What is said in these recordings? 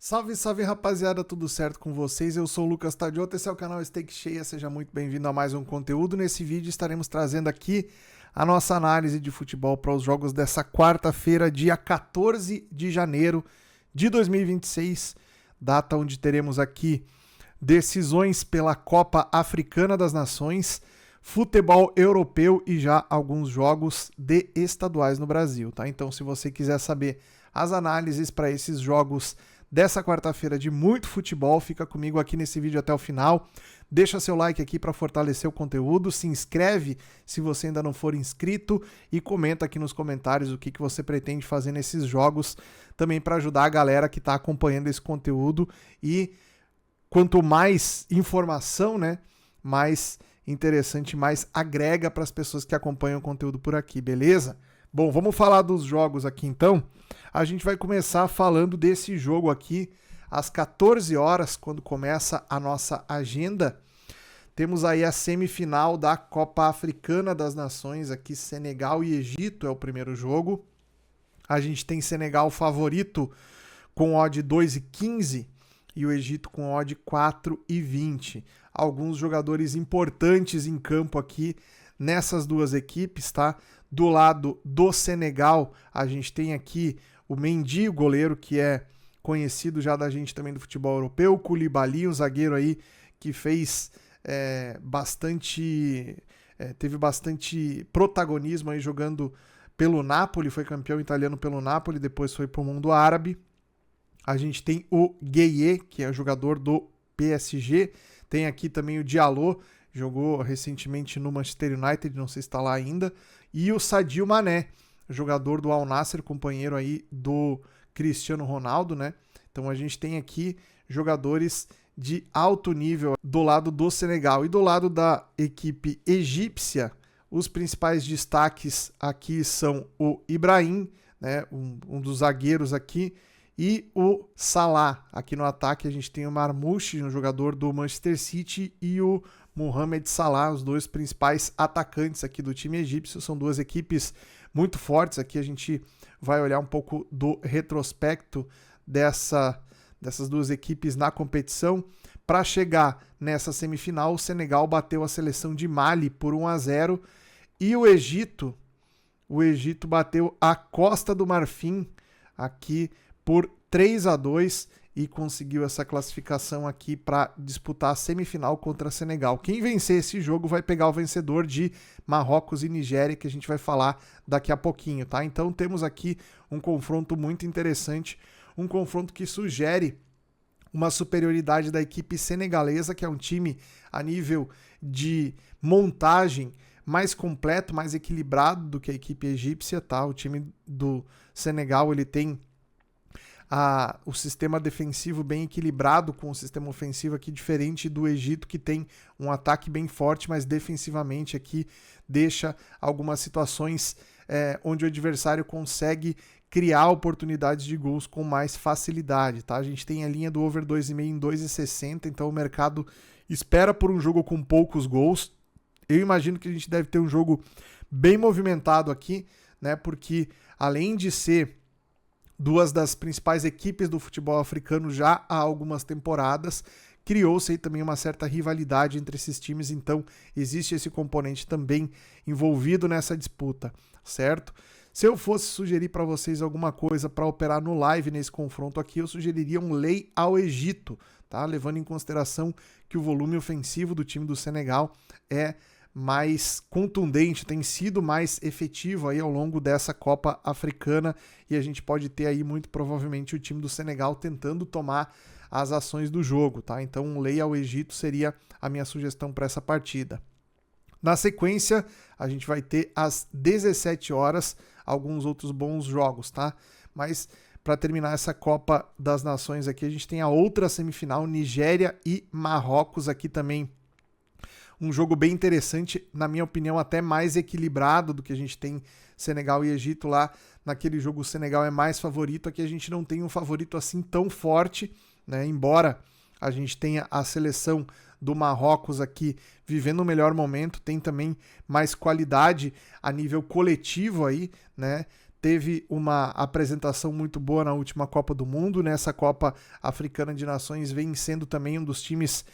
Salve, salve rapaziada, tudo certo com vocês? Eu sou o Lucas Tadiota, esse é o canal Steak Cheia, seja muito bem-vindo a mais um conteúdo. Nesse vídeo estaremos trazendo aqui a nossa análise de futebol para os jogos dessa quarta-feira, dia 14 de janeiro de 2026, data onde teremos aqui decisões pela Copa Africana das Nações, futebol europeu e já alguns jogos de estaduais no Brasil, tá? Então, se você quiser saber as análises para esses jogos dessa quarta-feira de muito futebol, fica comigo aqui nesse vídeo até o final. Deixa seu like aqui para fortalecer o conteúdo, se inscreve se você ainda não for inscrito e comenta aqui nos comentários o que você pretende fazer nesses jogos, também para ajudar a galera que está acompanhando esse conteúdo. E quanto mais informação, né, mais interessante, mais agrega para as pessoas que acompanham o conteúdo por aqui, beleza? Bom, vamos falar dos jogos aqui então. A gente vai começar falando desse jogo aqui às 14 horas, quando começa a nossa agenda. Temos aí a semifinal da Copa Africana das Nações, aqui Senegal e Egito é o primeiro jogo. A gente tem Senegal favorito com odd 2,15 e o Egito com odd 4,20. Alguns jogadores importantes em campo aqui nessas duas equipes, tá? Do lado do Senegal, a gente tem aqui o Mendy, o goleiro que é conhecido já da gente também do futebol europeu, o Koulibaly, um zagueiro aí que fez teve bastante protagonismo aí jogando pelo Napoli, foi campeão italiano pelo Napoli, depois foi para o mundo árabe. A gente tem o Gueye, que é jogador do PSG, tem aqui também o Diallo, jogou recentemente no Manchester United, não sei se está lá ainda, e o Sadio Mané, jogador do Al Nassr, companheiro aí do Cristiano Ronaldo, né? Então a gente tem aqui jogadores de alto nível do lado do Senegal. E do lado da equipe egípcia, os principais destaques aqui são o Ibrahim, né? Um dos zagueiros aqui, e o Salah. Aqui no ataque a gente tem o Marmoush, um jogador do Manchester City, e o Mohamed Salah, os dois principais atacantes aqui do time egípcio. São duas equipes muito fortes. Aqui a gente vai olhar um pouco do retrospecto dessas duas equipes na competição. Para chegar nessa semifinal, o Senegal bateu a seleção de Mali por 1-0 e o Egito bateu a Costa do Marfim aqui por 3-2 e conseguiu essa classificação aqui para disputar a semifinal contra Senegal. Quem vencer esse jogo vai pegar o vencedor de Marrocos e Nigéria, que a gente vai falar daqui a pouquinho, tá? Então temos aqui um confronto muito interessante, um confronto que sugere uma superioridade da equipe senegalesa, que é um time a nível de montagem mais completo, mais equilibrado do que a equipe egípcia, tá? O time do Senegal, ele tem o sistema defensivo bem equilibrado com o sistema ofensivo aqui, diferente do Egito, que tem um ataque bem forte, mas defensivamente aqui deixa algumas situações onde o adversário consegue criar oportunidades de gols com mais facilidade, tá? A gente tem a linha do over 2,5 em 2,60, então o mercado espera por um jogo com poucos gols. Eu imagino que a gente deve ter um jogo bem movimentado aqui, né? Porque além de ser duas das principais equipes do futebol africano já há algumas temporadas, criou-se aí também uma certa rivalidade entre esses times, então existe esse componente também envolvido nessa disputa, certo? Se eu fosse sugerir para vocês alguma coisa para operar no live nesse confronto aqui, eu sugeriria um lay ao Egito, tá? Levando em consideração que o volume ofensivo do time do Senegal é mais contundente, tem sido mais efetivo aí ao longo dessa Copa Africana, e a gente pode ter aí muito provavelmente o time do Senegal tentando tomar as ações do jogo, tá? Então um lay ao Egito seria a minha sugestão para essa partida. Na sequência, a gente vai ter às 17 horas alguns outros bons jogos, tá? Mas para terminar essa Copa das Nações aqui, a gente tem a outra semifinal, Nigéria e Marrocos, aqui também um jogo bem interessante, na minha opinião até mais equilibrado do que a gente tem Senegal e Egito lá. Naquele jogo o Senegal é mais favorito, aqui a gente não tem um favorito assim tão forte, né? Embora a gente tenha a seleção do Marrocos aqui vivendo o melhor momento, tem também mais qualidade a nível coletivo aí, né? teve uma apresentação muito boa na última Copa do Mundo. Nessa Copa Africana de Nações vem sendo também um dos times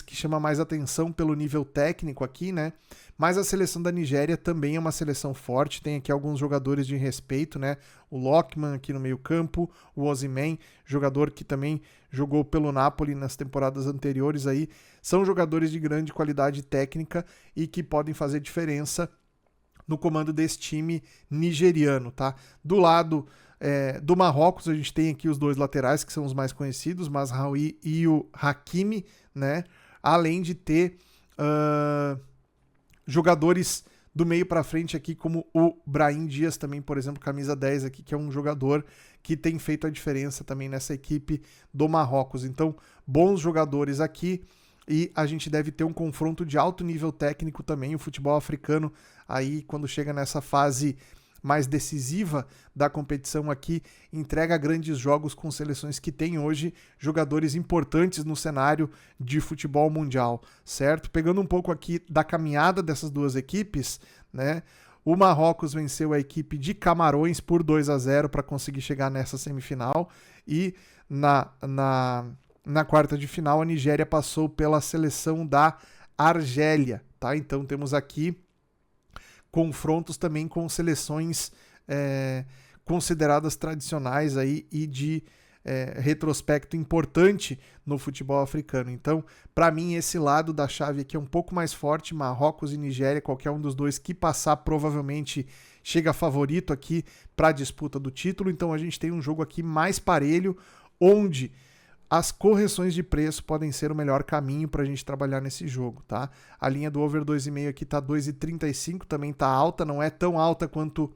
que chama mais atenção pelo nível técnico aqui, né? Mas a seleção da Nigéria também é uma seleção forte, tem aqui alguns jogadores de respeito, né? O Lockman aqui no meio campo, o Osimhen, jogador que também jogou pelo Napoli nas temporadas anteriores aí, são jogadores de grande qualidade técnica e que podem fazer diferença no comando desse time nigeriano, tá? Do lado do Marrocos, a gente tem aqui os dois laterais, que são os mais conhecidos, Mazraoui e o Hakimi, né? Além de ter jogadores do meio para frente aqui, como o Brahim Dias também, por exemplo, camisa 10 aqui, que é um jogador que tem feito a diferença também nessa equipe do Marrocos. Então, bons jogadores aqui e a gente deve ter um confronto de alto nível técnico também. O futebol africano aí, quando chega nessa fase mais decisiva da competição aqui, entrega grandes jogos com seleções que têm hoje jogadores importantes no cenário de futebol mundial, certo? Pegando um pouco aqui da caminhada dessas duas equipes, né? O Marrocos venceu a equipe de Camarões por 2-0 para conseguir chegar nessa semifinal e na quarta de final a Nigéria passou pela seleção da Argélia, tá? Então temos aqui confrontos também com seleções consideradas tradicionais aí e de retrospecto importante no futebol africano. Então, para mim, esse lado da chave aqui é um pouco mais forte, Marrocos e Nigéria, qualquer um dos dois que passar provavelmente chega favorito aqui para a disputa do título. Então a gente tem um jogo aqui mais parelho, onde as correções de preço podem ser o melhor caminho para a gente trabalhar nesse jogo, tá? A linha do over 2,5 aqui tá 2,35, também tá alta, não é tão alta quanto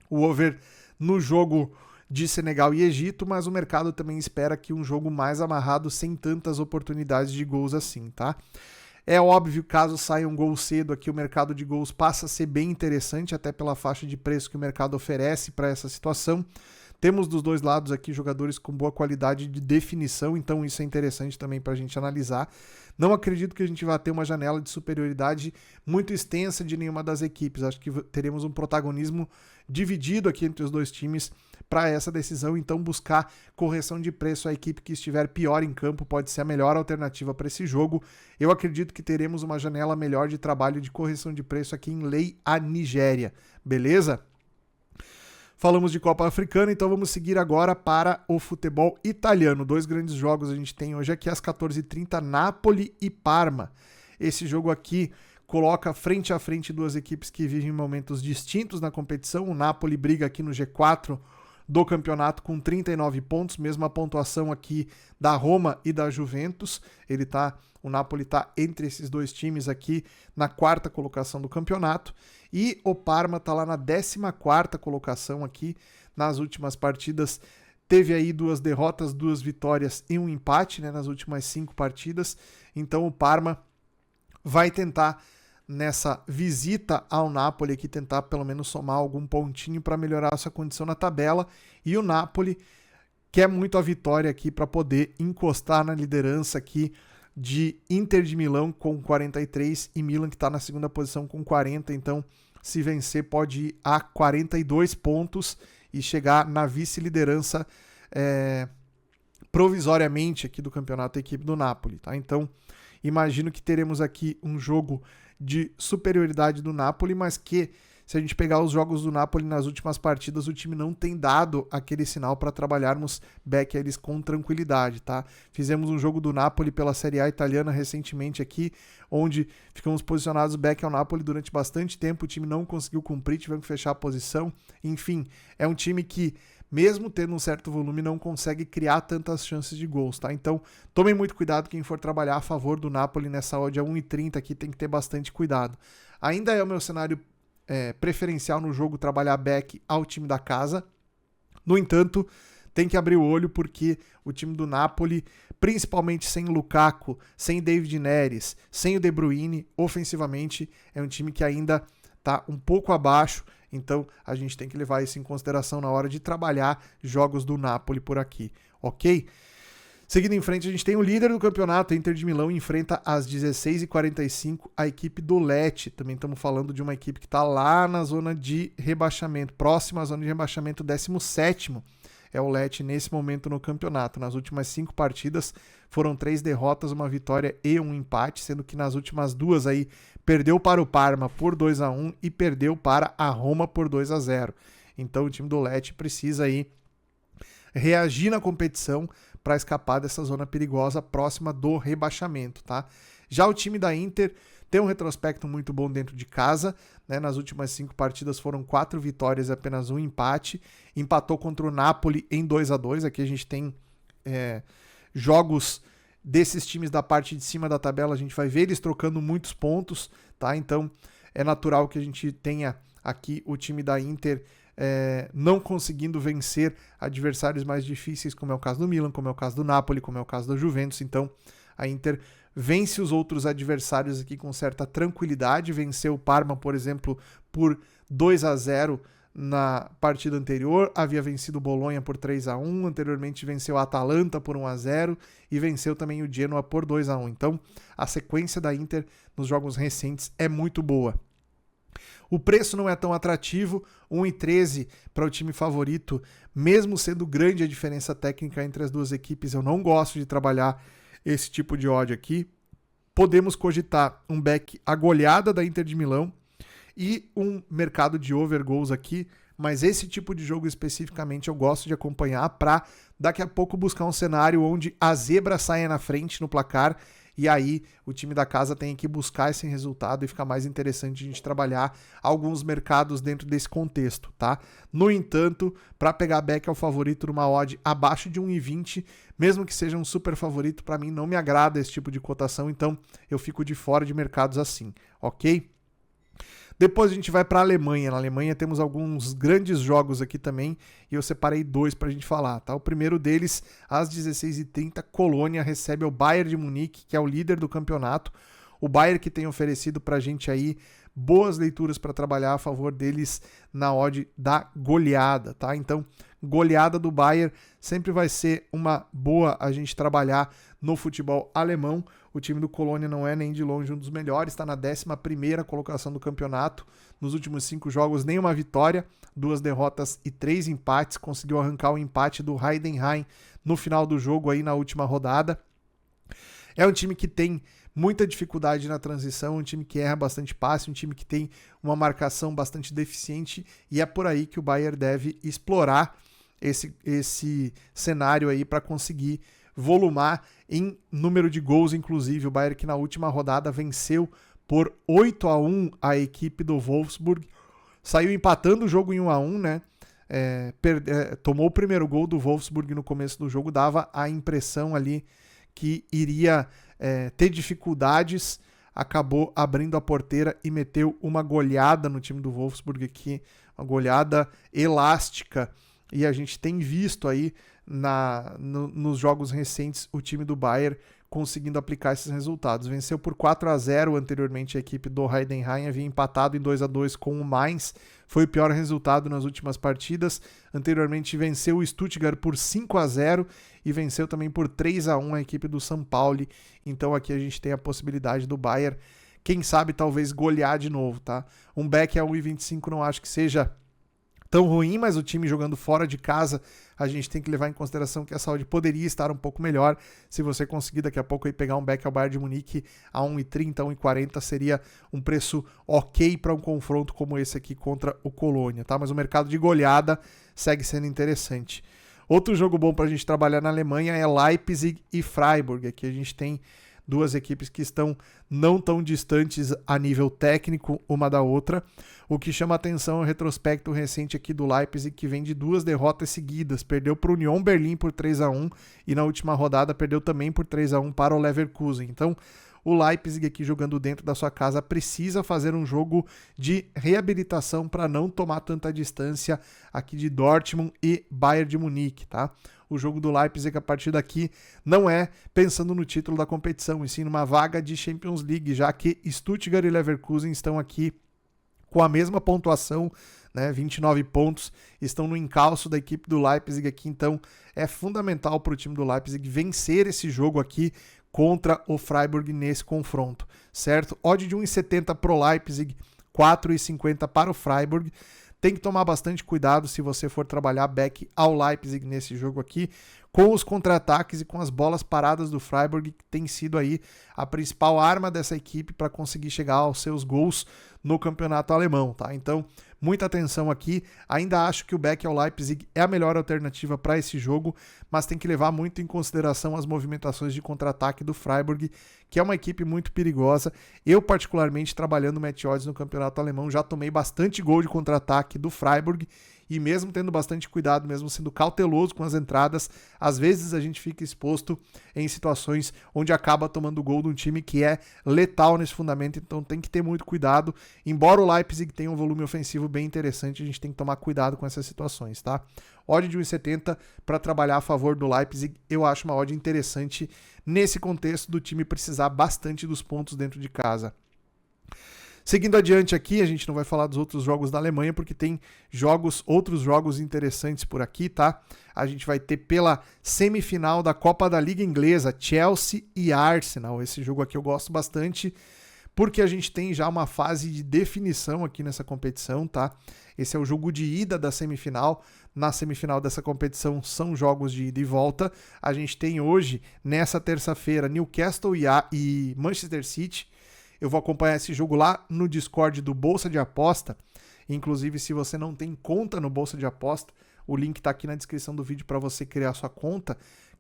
o over no jogo de Senegal e Egito, mas o mercado também espera que um jogo mais amarrado, sem tantas oportunidades de gols assim, tá? É óbvio, caso saia um gol cedo aqui, o mercado de gols passa a ser bem interessante, até pela faixa de preço que o mercado oferece para essa situação. Temos dos dois lados aqui jogadores com boa qualidade de definição, então isso é interessante também para a gente analisar. Não acredito que a gente vá ter uma janela de superioridade muito extensa de nenhuma das equipes. Acho que teremos um protagonismo dividido aqui entre os dois times para essa decisão, então buscar correção de preço. A equipe que estiver pior em campo pode ser a melhor alternativa para esse jogo. Eu acredito que teremos uma janela melhor de trabalho de correção de preço aqui em Lei a Nigéria, beleza? Falamos de Copa Africana, então vamos seguir agora para o futebol italiano. Dois grandes jogos a gente tem hoje aqui às 14h30, Napoli e Parma. Esse jogo aqui coloca frente a frente duas equipes que vivem momentos distintos na competição. O Napoli briga aqui no G4 do campeonato com 39 pontos, mesma pontuação aqui da Roma e da Juventus. O Napoli está entre esses dois times aqui na quarta colocação do campeonato. E o Parma está lá na 14ª colocação aqui. Nas últimas partidas teve aí 2 derrotas, 2 vitórias e um empate, né, nas últimas 5 partidas. Então o Parma vai tentar, nessa visita ao Napoli aqui, tentar pelo menos somar algum pontinho para melhorar a sua condição na tabela. E o Napoli quer muito a vitória aqui para poder encostar na liderança aqui de Inter de Milão com 43 e Milan que está na segunda posição com 40. Então, se vencer, pode ir a 42 pontos e chegar na vice-liderança provisoriamente aqui do campeonato, a equipe do Napoli, tá? Então, imagino que teremos aqui um jogo de superioridade do Napoli, mas que, se a gente pegar os jogos do Napoli nas últimas partidas, o time não tem dado aquele sinal para trabalharmos back a eles com tranquilidade, tá? Fizemos um jogo do Napoli pela Série A italiana recentemente aqui, onde ficamos posicionados back ao Napoli durante bastante tempo, o time não conseguiu cumprir, tivemos que fechar a posição. Enfim, é um time que, mesmo tendo um certo volume, não consegue criar tantas chances de gols, tá? Então, tomem muito cuidado quem for trabalhar a favor do Napoli nessa odd a 1,30 aqui, tem que ter bastante cuidado. Ainda é o meu cenário preferencial no jogo trabalhar back ao time da casa. No entanto, tem que abrir o olho porque o time do Napoli, principalmente sem Lukaku, sem David Neres, sem o De Bruyne, ofensivamente é um time que ainda está um pouco abaixo. Então a gente tem que levar isso em consideração na hora de trabalhar jogos do Napoli por aqui, ok? Seguindo em frente, a gente tem o líder do campeonato, Inter de Milão, enfrenta às 16h45 a equipe do Lecce. Também estamos falando de uma equipe que está lá na zona de rebaixamento, próxima à zona de rebaixamento, 17º. É o Lecce nesse momento no campeonato. Nas últimas 5 partidas foram 3 derrotas, uma vitória e um empate, sendo que nas últimas 2 aí perdeu para o Parma por 2-1 e perdeu para a Roma por 2-0. Então o time do Lecce precisa aí reagir na competição para escapar dessa zona perigosa próxima do rebaixamento, tá? Já o time da Inter tem um retrospecto muito bom dentro de casa, né? Nas últimas 5 partidas foram 4 vitórias e apenas um empate. Empatou contra o Napoli em 2-2. Aqui a gente tem jogos desses times da parte de cima da tabela, a gente vai ver eles trocando muitos pontos, tá? Então é natural que a gente tenha aqui o time da Inter não conseguindo vencer adversários mais difíceis, como é o caso do Milan, como é o caso do Napoli, como é o caso da Juventus. Então a Inter vence os outros adversários aqui com certa tranquilidade. Venceu o Parma, por exemplo, por 2-0 na partida anterior, havia vencido o Bolonha por 3-1, anteriormente venceu a Atalanta por 1-0 e venceu também o Genoa por 2-1. Então a sequência da Inter nos jogos recentes é muito boa. O preço não é tão atrativo, 1,13 para o time favorito, mesmo sendo grande a diferença técnica entre as duas equipes. Eu não gosto de trabalhar esse tipo de odd aqui. Podemos cogitar um back a goleada da Inter de Milão e um mercado de over goals aqui, mas esse tipo de jogo especificamente eu gosto de acompanhar para daqui a pouco buscar um cenário onde a zebra saia na frente no placar. E aí o time da casa tem que buscar esse resultado e fica mais interessante a gente trabalhar alguns mercados dentro desse contexto, tá? No entanto, para pegar back ao favorito numa odd abaixo de 1,20, mesmo que seja um super favorito, para mim não me agrada esse tipo de cotação, então eu fico de fora de mercados assim, ok? Depois a gente vai para a Alemanha. Na Alemanha temos alguns grandes jogos aqui também e eu separei 2 para a gente falar, tá? O primeiro deles, às 16h30, Colônia recebe o Bayern de Munique, que é o líder do campeonato. O Bayern que tem oferecido para a gente aí boas leituras para trabalhar a favor deles na odd da goleada, tá? Então, goleada do Bayern sempre vai ser uma boa a gente trabalhar no futebol alemão. O time do Colônia não é nem de longe um dos melhores, está na 11ª colocação do campeonato. Nos últimos 5 jogos, nenhuma vitória, 2 derrotas e 3 empates. Conseguiu arrancar o empate do Heidenheim no final do jogo aí na última rodada. É um time que tem muita dificuldade na transição, um time que erra bastante passe, um time que tem uma marcação bastante deficiente e é por aí que o Bayern deve explorar esse cenário aí para conseguir volumar em número de gols, inclusive o Bayern que na última rodada venceu por 8-1 a equipe do Wolfsburg, saiu empatando o jogo em 1-1, né? Tomou o primeiro gol do Wolfsburg no começo do jogo, dava a impressão ali que iria ter dificuldades, acabou abrindo a porteira e meteu uma goleada no time do Wolfsburg aqui, uma goleada elástica, e a gente tem visto aí nos jogos recentes o time do Bayern conseguindo aplicar esses resultados. Venceu por 4-0 anteriormente a equipe do Heidenheim, havia empatado em 2-2 com o Mainz, foi o pior resultado nas últimas partidas. Anteriormente venceu o Stuttgart por 5-0 e venceu também por 3-1 a equipe do São Paulo. Então aqui a gente tem a possibilidade do Bayern, quem sabe talvez golear de novo, tá? Um back a 1,25 não acho que seja tão ruim, mas o time jogando fora de casa, a gente tem que levar em consideração que a saúde poderia estar um pouco melhor. Se você conseguir daqui a pouco aí pegar um back ao Bayern de Munique a 1,30, 1,40, seria um preço ok para um confronto como esse aqui contra o Colônia, tá? Mas o mercado de goleada segue sendo interessante. Outro jogo bom para a gente trabalhar na Alemanha é Leipzig e Freiburg. Aqui a gente tem duas equipes que estão não tão distantes a nível técnico uma da outra. O que chama atenção é o retrospecto recente aqui do Leipzig, que vem de 2 derrotas seguidas. Perdeu para o Union Berlin por 3-1 e na última rodada perdeu também por 3-1 para o Leverkusen. Então, o Leipzig aqui jogando dentro da sua casa precisa fazer um jogo de reabilitação para não tomar tanta distância aqui de Dortmund e Bayern de Munique, tá? O jogo do Leipzig a partir daqui não é pensando no título da competição, e sim numa vaga de Champions League, já que Stuttgart e Leverkusen estão aqui com a mesma pontuação né? 29 pontos, estão no encalço da equipe do Leipzig aqui, então é fundamental para o time do Leipzig vencer esse jogo aqui contra o Freiburg nesse confronto, certo? Odd de 1,70 pro Leipzig, 4,50 para o Freiburg. Tem que tomar bastante cuidado se você for trabalhar back ao Leipzig nesse jogo aqui, com os contra-ataques e com as bolas paradas do Freiburg, que tem sido aí a principal arma dessa equipe para conseguir chegar aos seus gols no campeonato alemão, tá? Então, muita atenção aqui. Ainda acho que o back ao Leipzig é a melhor alternativa para esse jogo, mas tem que levar muito em consideração as movimentações de contra-ataque do Freiburg, que é uma equipe muito perigosa. Eu, particularmente, trabalhando match odds no campeonato alemão, já tomei bastante gol de contra-ataque do Freiburg, e mesmo tendo bastante cuidado, mesmo sendo cauteloso com as entradas, às vezes a gente fica exposto em situações onde acaba tomando gol de um time que é letal nesse fundamento, então tem que ter muito cuidado. Embora o Leipzig tenha um volume ofensivo bem interessante, a gente tem que tomar cuidado com essas situações, tá? Odd de 1,70 para trabalhar a favor do Leipzig, eu acho uma odd interessante nesse contexto do time precisar bastante dos pontos dentro de casa. Seguindo adiante aqui, a gente não vai falar dos outros jogos da Alemanha, porque tem outros jogos interessantes por aqui, tá? A gente vai ter pela semifinal da Copa da Liga Inglesa, Chelsea e Arsenal. Esse jogo aqui eu gosto bastante, porque a gente tem já uma fase de definição aqui nessa competição, tá? Esse é o jogo de ida da semifinal. Na semifinal dessa competição são jogos de ida e volta. A gente tem hoje, nessa terça-feira, Newcastle e Manchester City. Eu vou acompanhar esse jogo lá no Discord do Bolsa de Aposta. Inclusive, se você não tem conta no Bolsa de Aposta, o link está aqui na descrição do vídeo para você criar sua conta.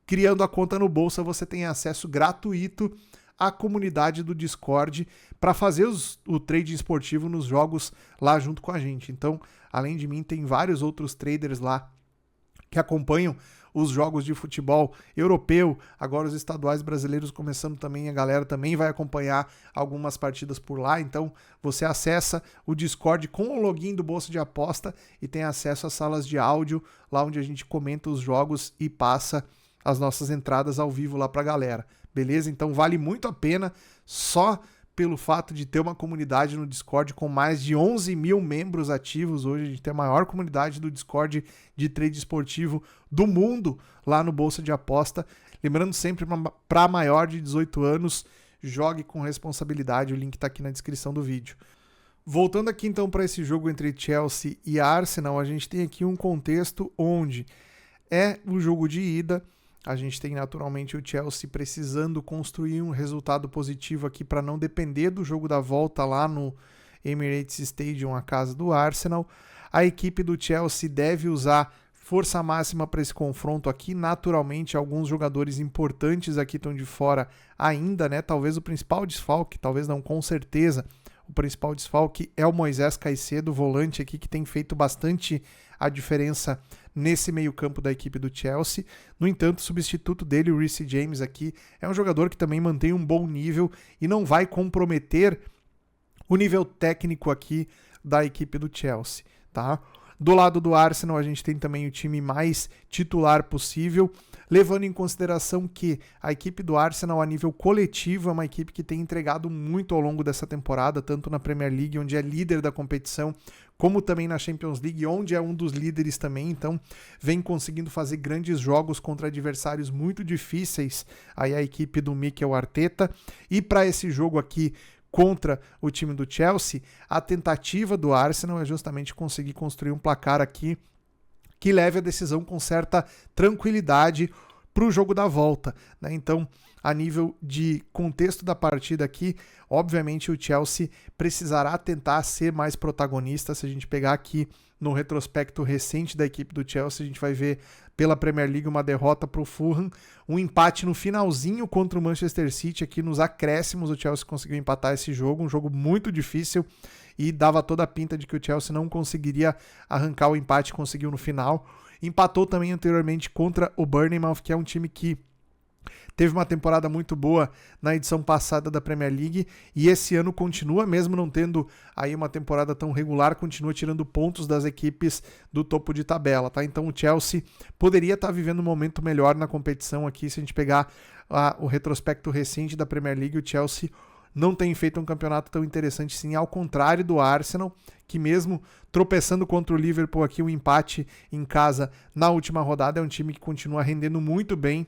Criando a conta no Bolsa, você tem acesso gratuito à comunidade do Discord para fazer o trade esportivo nos jogos lá junto com a gente. Então, além de mim, tem vários outros traders lá que acompanham os jogos de futebol europeu, agora os estaduais brasileiros começando também, a galera também vai acompanhar algumas partidas por lá, então você acessa o Discord com o login do Bolsa de Aposta e tem acesso às salas de áudio, lá onde a gente comenta os jogos e passa as nossas entradas ao vivo lá pra galera, beleza? Então vale muito a pena, só pelo fato de ter uma comunidade no Discord com mais de 11 mil membros ativos. Hoje a gente tem a maior comunidade do Discord de trade esportivo do mundo lá no Bolsa de Aposta. Lembrando sempre, para maior de 18 anos, jogue com responsabilidade, o link está aqui na descrição do vídeo. Voltando aqui então para esse jogo entre Chelsea e Arsenal, a gente tem aqui um contexto onde é o jogo de ida. A gente tem naturalmente o Chelsea precisando construir um resultado positivo aqui para não depender do jogo da volta lá no Emirates Stadium, a casa do Arsenal. A equipe do Chelsea deve usar força máxima para esse confronto aqui. Naturalmente, alguns jogadores importantes aqui estão de fora ainda, né? Talvez o principal desfalque, talvez não, com certeza. O principal desfalque é o Moisés Caicedo, volante aqui, que tem feito bastante a diferença nesse meio-campo da equipe do Chelsea. No entanto, o substituto dele, o Reece James aqui, é um jogador que também mantém um bom nível e não vai comprometer o nível técnico aqui da equipe do Chelsea, tá? Do lado do Arsenal, a gente tem também o time mais titular possível, levando em consideração que a equipe do Arsenal, a nível coletivo, é uma equipe que tem entregado muito ao longo dessa temporada, tanto na Premier League, onde é líder da competição, como também na Champions League, onde é um dos líderes também. Então, vem conseguindo fazer grandes jogos contra adversários muito difíceis, aí a equipe do Mikel Arteta. E para esse jogo aqui, contra o time do Chelsea, a tentativa do Arsenal é justamente conseguir construir um placar aqui que leve a decisão com certa tranquilidade para o jogo da volta, né? Então, a nível de contexto da partida aqui, obviamente o Chelsea precisará tentar ser mais protagonista. Se a gente pegar aqui no retrospecto recente da equipe do Chelsea, a gente vai ver pela Premier League uma derrota para o Fulham, um empate no finalzinho contra o Manchester City, aqui nos acréscimos o Chelsea conseguiu empatar esse jogo, um jogo muito difícil e dava toda a pinta de que o Chelsea não conseguiria arrancar o empate, conseguiu no final. Empatou também anteriormente contra o Bournemouth, que é um time que teve uma temporada muito boa na edição passada da Premier League e esse ano continua, mesmo não tendo aí uma temporada tão regular, continua tirando pontos das equipes do topo de tabela, tá? Então o Chelsea poderia estar vivendo um momento melhor na competição aqui. Se a gente pegar o retrospecto recente da Premier League, o Chelsea não tem feito um campeonato tão interessante sim, ao contrário do Arsenal, que mesmo tropeçando contra o Liverpool aqui, um empate em casa na última rodada, é um time que continua rendendo muito bem,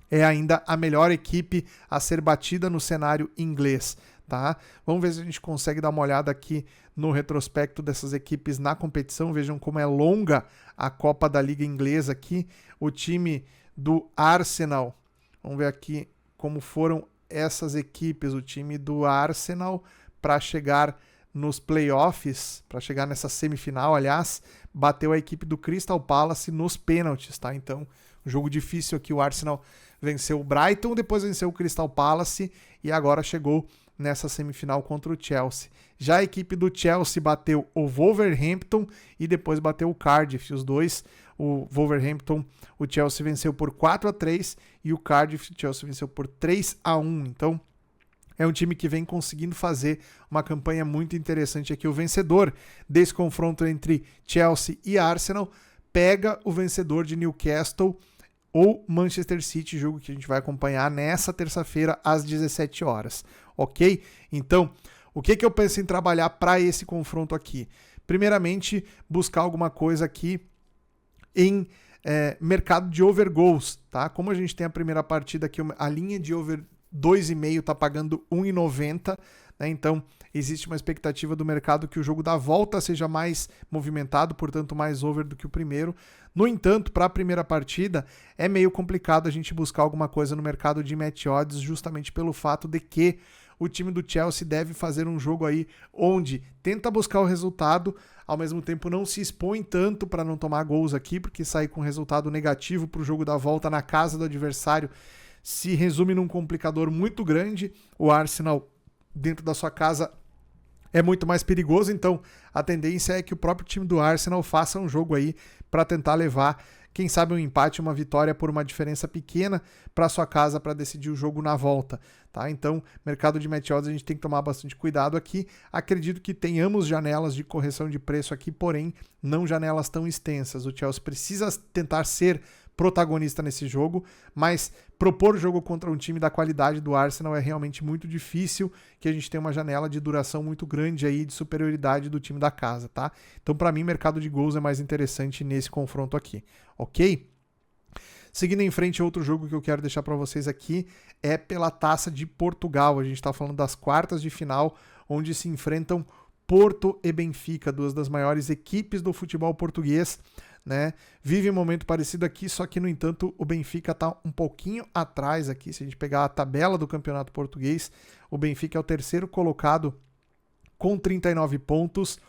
é ainda a melhor equipe a ser batida no cenário inglês, tá? Vamos ver se a gente consegue dar uma olhada aqui no retrospecto dessas equipes na competição. Vejam como é longa a Copa da Liga Inglesa aqui. O time do Arsenal, vamos ver aqui como foram essas equipes. O time do Arsenal para chegar nos playoffs, para chegar nessa semifinal, aliás, bateu a equipe do Crystal Palace nos pênaltis, tá? Então, um jogo difícil aqui. O Arsenal venceu o Brighton, depois venceu o Crystal Palace e agora chegou nessa semifinal contra o Chelsea. Já a equipe do Chelsea bateu o Wolverhampton e depois bateu o Cardiff. Os dois, o Wolverhampton, o Chelsea venceu por 4-3 e o Cardiff, o Chelsea venceu por 3-1. Então, é um time que vem conseguindo fazer uma campanha muito interessante aqui. O vencedor desse confronto entre Chelsea e Arsenal pega o vencedor de Newcastle ou Manchester City, jogo que a gente vai acompanhar nessa terça-feira às 17 horas, ok? Então, o que eu penso em trabalhar para esse confronto aqui? Primeiramente, buscar alguma coisa aqui em mercado de over goals, tá? Como a gente tem a primeira partida aqui, a linha de over 2,5 tá pagando 1,90, né? Então, existe uma expectativa do mercado que o jogo da volta seja mais movimentado, portanto mais over do que o primeiro. No entanto, para a primeira partida, é meio complicado a gente buscar alguma coisa no mercado de match odds, justamente pelo fato de que o time do Chelsea deve fazer um jogo aí onde tenta buscar o resultado, ao mesmo tempo não se expõe tanto para não tomar gols aqui, porque sair com resultado negativo para o jogo da volta na casa do adversário se resume num complicador muito grande. O Arsenal, dentro da sua casa, é muito mais perigoso, então a tendência é que o próprio time do Arsenal faça um jogo aí para tentar levar, quem sabe, um empate, uma vitória por uma diferença pequena para sua casa para decidir o jogo na volta, tá? Então, mercado de match odds a gente tem que tomar bastante cuidado aqui. Acredito que tenhamos janelas de correção de preço aqui, porém não janelas tão extensas. O Chelsea precisa tentar ser protagonista nesse jogo, mas propor jogo contra um time da qualidade do Arsenal é realmente muito difícil, que a gente tem uma janela de duração muito grande aí de superioridade do time da casa, tá? Então, para mim, mercado de gols é mais interessante nesse confronto aqui, ok? Seguindo em frente, outro jogo que eu quero deixar para vocês aqui é pela Taça de Portugal. A gente está falando das quartas de final, onde se enfrentam Porto e Benfica, duas das maiores equipes do futebol português, né? Vive um momento parecido aqui, só que, no entanto, o Benfica está um pouquinho atrás aqui. Se a gente pegar a tabela do Campeonato Português, o Benfica é o terceiro colocado com 39 pontos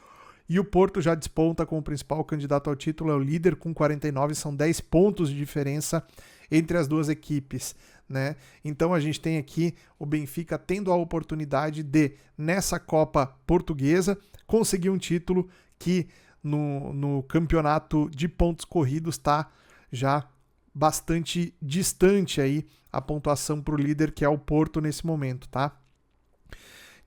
e o Porto já desponta como principal candidato ao título, é o líder com 49, são 10 pontos de diferença entre as duas equipes, né? Então a gente tem aqui o Benfica tendo a oportunidade de, nessa Copa Portuguesa, conseguir um título que no campeonato de pontos corridos está já bastante distante aí a pontuação para o líder, que é o Porto nesse momento, tá?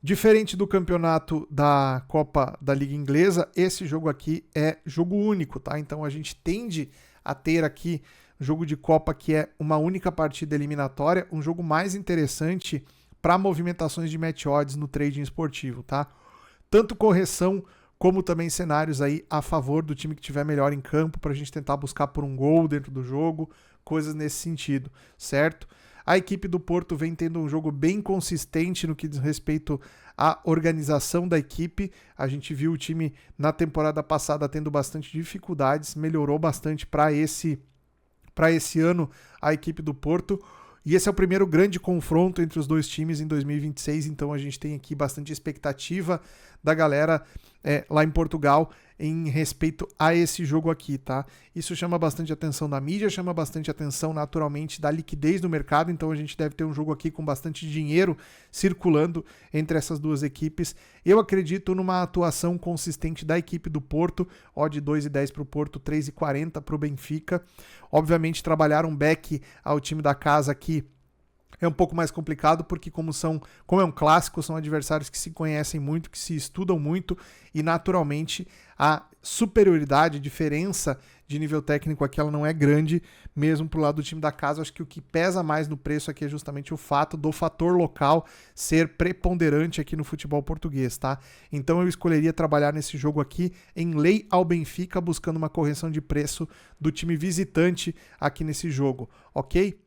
Diferente do campeonato da Copa da Liga Inglesa, esse jogo aqui é jogo único, tá? Então a gente tende a ter aqui jogo de Copa que é uma única partida eliminatória, um jogo mais interessante para movimentações de match odds no trading esportivo, tá? Tanto correção como também cenários aí a favor do time que tiver melhor em campo, para a gente tentar buscar por um gol dentro do jogo, coisas nesse sentido, certo? A equipe do Porto vem tendo um jogo bem consistente no que diz respeito à organização da equipe. A gente viu o time na temporada passada tendo bastante dificuldades, melhorou bastante para esse ano a equipe do Porto. E esse é o primeiro grande confronto entre os dois times em 2026, então a gente tem aqui bastante expectativa da galera lá em Portugal em respeito a esse jogo aqui, tá? Isso chama bastante atenção da mídia, chama bastante atenção naturalmente da liquidez do mercado, então a gente deve ter um jogo aqui com bastante dinheiro circulando entre essas duas equipes. Eu acredito numa atuação consistente da equipe do Porto, odd 2,10 para o Porto, 3,40 para o Benfica. Obviamente trabalhar um back ao time da casa aqui é um pouco mais complicado, porque como é um clássico, são adversários que se conhecem muito, que se estudam muito, e naturalmente a superioridade, diferença de nível técnico aqui ela não é grande, mesmo pro lado do time da casa. Acho que o que pesa mais no preço aqui é justamente o fato do fator local ser preponderante aqui no futebol português, tá? Então eu escolheria trabalhar nesse jogo aqui em lei ao Benfica, buscando uma correção de preço do time visitante aqui nesse jogo, ok?